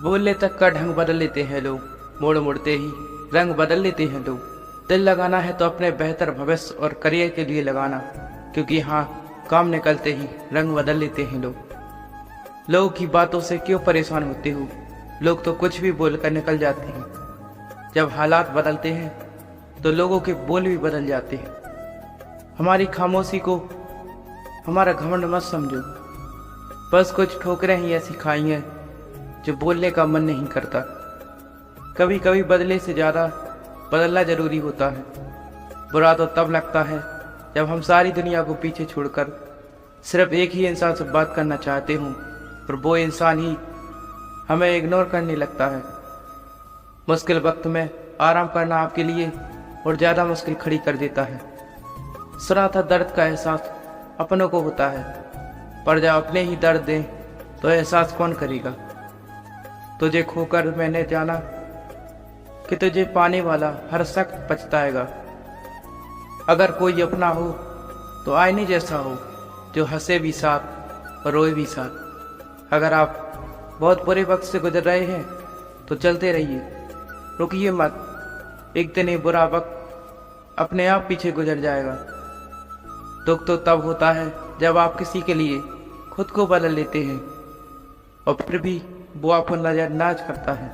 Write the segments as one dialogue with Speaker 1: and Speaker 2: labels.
Speaker 1: बोलने तक का ढंग बदल लेते हैं लोग, मोड़ मुड़ते ही रंग बदल लेते हैं लोग। दिल लगाना है तो अपने बेहतर भविष्य और करियर के लिए लगाना, क्योंकि हाँ, काम निकलते ही रंग बदल लेते हैं लोग। लोगों की बातों से क्यों परेशान होते हो? लोग तो कुछ भी बोलकर निकल जाते हैं। जब हालात बदलते हैं तो लोगों के बोल भी बदल जाते हैं। हमारी खामोशी को हमारा घमंड मत समझो, बस कुछ ठोकरें ही ऐसी खाई हैं जो बोलने का मन नहीं करता। कभी कभी बदले से ज़्यादा बदलना जरूरी होता है। बुरा तो तब लगता है जब हम सारी दुनिया को पीछे छोड़कर सिर्फ एक ही इंसान से बात करना चाहते हों और वो इंसान ही हमें इग्नोर करने लगता है। मुश्किल वक्त में आराम करना आपके लिए और ज़्यादा मुश्किल खड़ी कर देता है। सुना था दर्द का एहसास अपनों को होता है, पर जब अपने ही दर्द दें तो एहसास कौन करेगा। तुझे खोकर मैंने जाना कि तुझे पाने वाला हर शख्स पछताएगा। अगर कोई अपना हो तो आईने जैसा हो, जो हंसे भी साथ और रोए भी साथ। अगर आप बहुत बुरे वक्त से गुजर रहे हैं तो चलते रहिए, रुकिए मत। एक दिन ये बुरा वक्त अपने आप पीछे गुजर जाएगा। दुख तो तब होता है जब आप किसी के लिए खुद को बदल लेते हैं और फिर भी वो आपको नजरअंदाज करता है।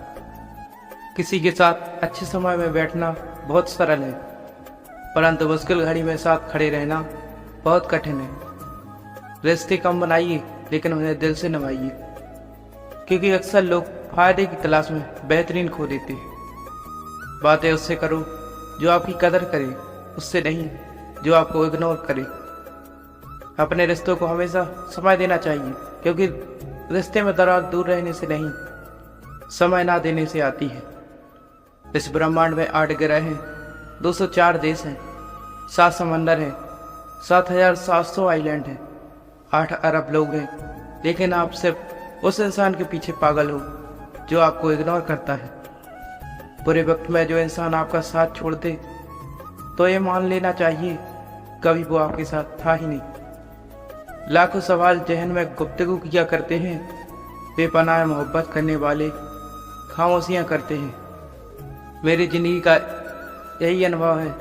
Speaker 1: किसी के साथ अच्छे समय में बैठना बहुत सरल है, परंतु मुश्किल घड़ी में साथ खड़े रहना बहुत कठिन है। रिश्ते कम बनाइए लेकिन उन्हें दिल से निभाइए, क्योंकि अक्सर लोग फायदे की तलाश में बेहतरीन खो देते हैं। बातें उससे करो जो आपकी कदर करे, उससे नहीं जो आपको इग्नोर करे। अपने रिश्तों को हमेशा समय देना चाहिए, क्योंकि रिश्ते में दरार दूर रहने से नहीं, समय ना देने से आती है। इस ब्रह्मांड में 8 ग्रह हैं, 204 देश हैं, 7 समंदर हैं, 7,700 आइलैंड हैं, 8 अरब लोग हैं, लेकिन आप सिर्फ उस इंसान के पीछे पागल हो जो आपको इग्नोर करता है। बुरे वक्त में जो इंसान आपका साथ छोड़ दे तो ये मान लेना चाहिए कभी वो आपके साथ था ही नहीं। लाखों सवाल जहन में गुफ्तगू किया करते हैं, बेपनाह मोहब्बत करने वाले खामोशियाँ करते हैं। मेरी ज़िंदगी का यही अनुभव है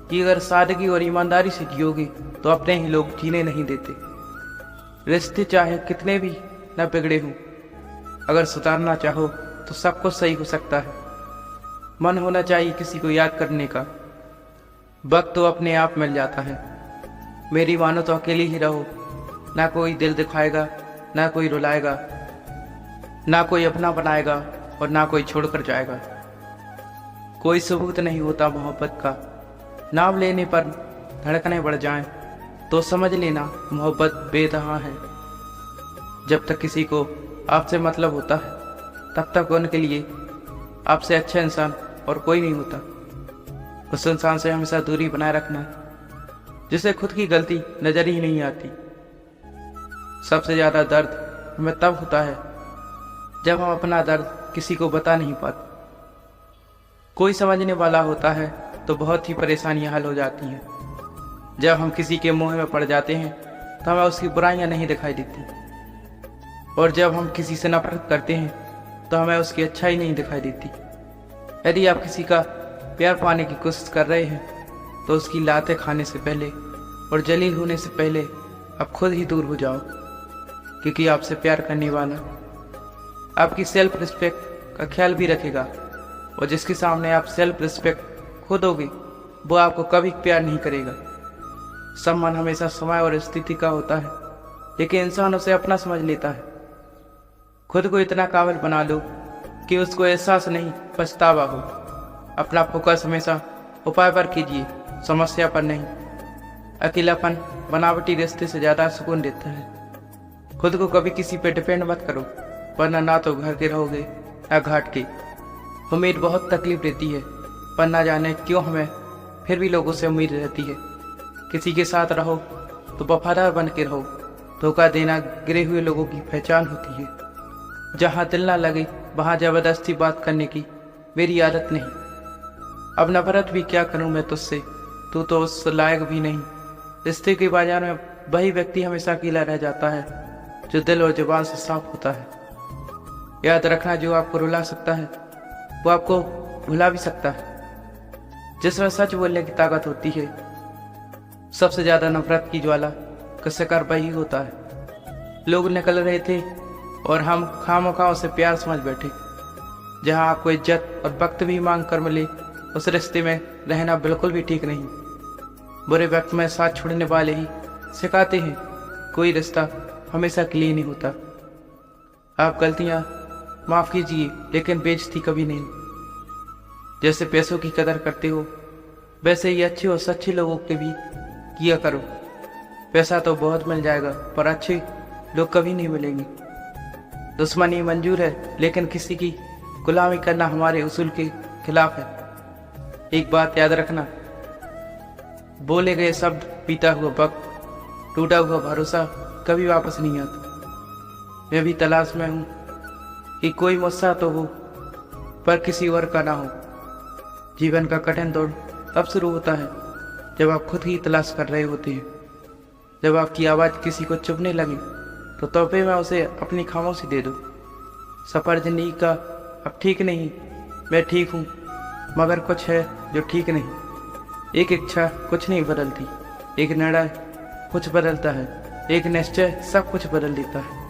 Speaker 1: कि अगर सादगी और ईमानदारी से जियोगे तो अपने ही लोग जीने नहीं देते। रिश्ते चाहे कितने भी न बिगड़े हों, अगर सुधारना चाहो तो सब कुछ सही हो सकता है। मन होना चाहिए किसी को याद करने का, वक्त तो अपने आप मिल जाता है। मेरी मानो तो अकेले ही रहो, ना कोई दिल दिखाएगा, ना कोई रुलाएगा, ना कोई अपना बनाएगा और ना कोई छोड़कर जाएगा। कोई सबूत नहीं होता मोहब्बत का, नाम लेने पर धड़कनें बढ़ जाएं तो समझ लेना मोहब्बत बेदहा है। जब तक किसी को आपसे मतलब होता है तब तक उनके लिए आपसे अच्छा इंसान और कोई नहीं होता। उस इंसान से हमेशा दूरी बनाए रखना जिसे खुद की गलती नजर ही नहीं आती। सबसे ज़्यादा दर्द हमें तब होता है जब हम अपना दर्द किसी को बता नहीं पाते। कोई समझने वाला होता है तो बहुत ही परेशानियां हल हो जाती हैं। जब हम किसी के मुंह में पड़ जाते हैं तो हमें उसकी बुराइयां नहीं दिखाई देती, और जब हम किसी से नफरत करते हैं तो हमें उसकी अच्छाई नहीं दिखाई देती। यदि आप किसी का प्यार पाने की कोशिश कर रहे हैं तो उसकी लातें खाने से पहले और जलील होने से पहले आप खुद ही दूर हो जाओ, क्योंकि आपसे प्यार करने वाला आपकी सेल्फ रिस्पेक्ट का ख्याल भी रखेगा, और जिसके सामने आप सेल्फ रिस्पेक्ट खो दोगे वो आपको कभी प्यार नहीं करेगा। सम्मान हमेशा समय और स्थिति का होता है, लेकिन इंसान उसे अपना समझ लेता है। खुद को इतना काबिल बना लो कि उसको एहसास नहीं पछतावा हो। अपना फोकस हमेशा उपाय पर कीजिए, समस्या पर नहीं। अकेलापन बनावटी रिश्ते से ज़्यादा सुकून देता है। खुद को कभी किसी पे डिपेंड मत करो, वरना ना तो घर के रहोगे ना घाट के। उम्मीद बहुत तकलीफ देती है, पर ना जाने क्यों हमें फिर भी लोगों से उम्मीद रहती है। किसी के साथ रहो तो वफादार बन के रहो। धोखा देना गिरे हुए लोगों की पहचान होती है। जहाँ दिल ना लगे वहाँ ज़बरदस्ती बात करने की मेरी आदत नहीं। अब नफरत भी क्या करूँ मैं तुझसे, तू तो उस लायक भी नहीं। रिश्ते के बाजार में वही व्यक्ति हमेशा अकेला रह जाता है जो दिल और जुबान से साफ होता है। याद रखना, जो आपको रुला सकता है वो आपको भुला भी सकता है। जिसमें सच बोलने की ताकत होती है, सबसे ज्यादा नफरत की ज्वाला का शिकार वही होता है। लोग निकल रहे थे और हम खामोखाओं से प्यार समझ बैठे। जहां आपको इज्जत और वक्त भी मांग कर मिले, उस रिश्ते में रहना बिल्कुल भी ठीक नहीं। बुरे वक्त में साथ छोड़ने वाले ही सिखाते हैं कोई रिश्ता हमेशा के लिए नहीं होता। आप गलतियां माफ कीजिए, लेकिन बेइज्जती कभी नहीं। जैसे पैसों की कदर करते हो, वैसे ही अच्छे और सच्चे लोगों के भी किया करो। पैसा तो बहुत मिल जाएगा, पर अच्छे लोग कभी नहीं मिलेंगे। दुश्मनी मंजूर है, लेकिन किसी की गुलामी करना हमारे उसूल के खिलाफ है। एक बात याद रखना, बोले गए शब्द, बीता हुआ वक्त, टूटा हुआ भरोसा कभी वापस नहीं आता। मैं भी तलाश में हूं कि कोई मुझसा तो हो, पर किसी और का ना हो। जीवन का कठिन दौर तब शुरू होता है जब आप खुद ही तलाश कर रहे होते हैं। जब आपकी आवाज़ किसी को चुभने लगे तो तोहफे में उसे अपनी खामोशी दे दो। सफर जिंदगी का अब ठीक नहीं, मैं ठीक हूँ, मगर कुछ है जो ठीक नहीं। एक इच्छा कुछ नहीं बदलती, एक निर्णय कुछ बदलता है, एक निश्चय सब कुछ बदल देता है।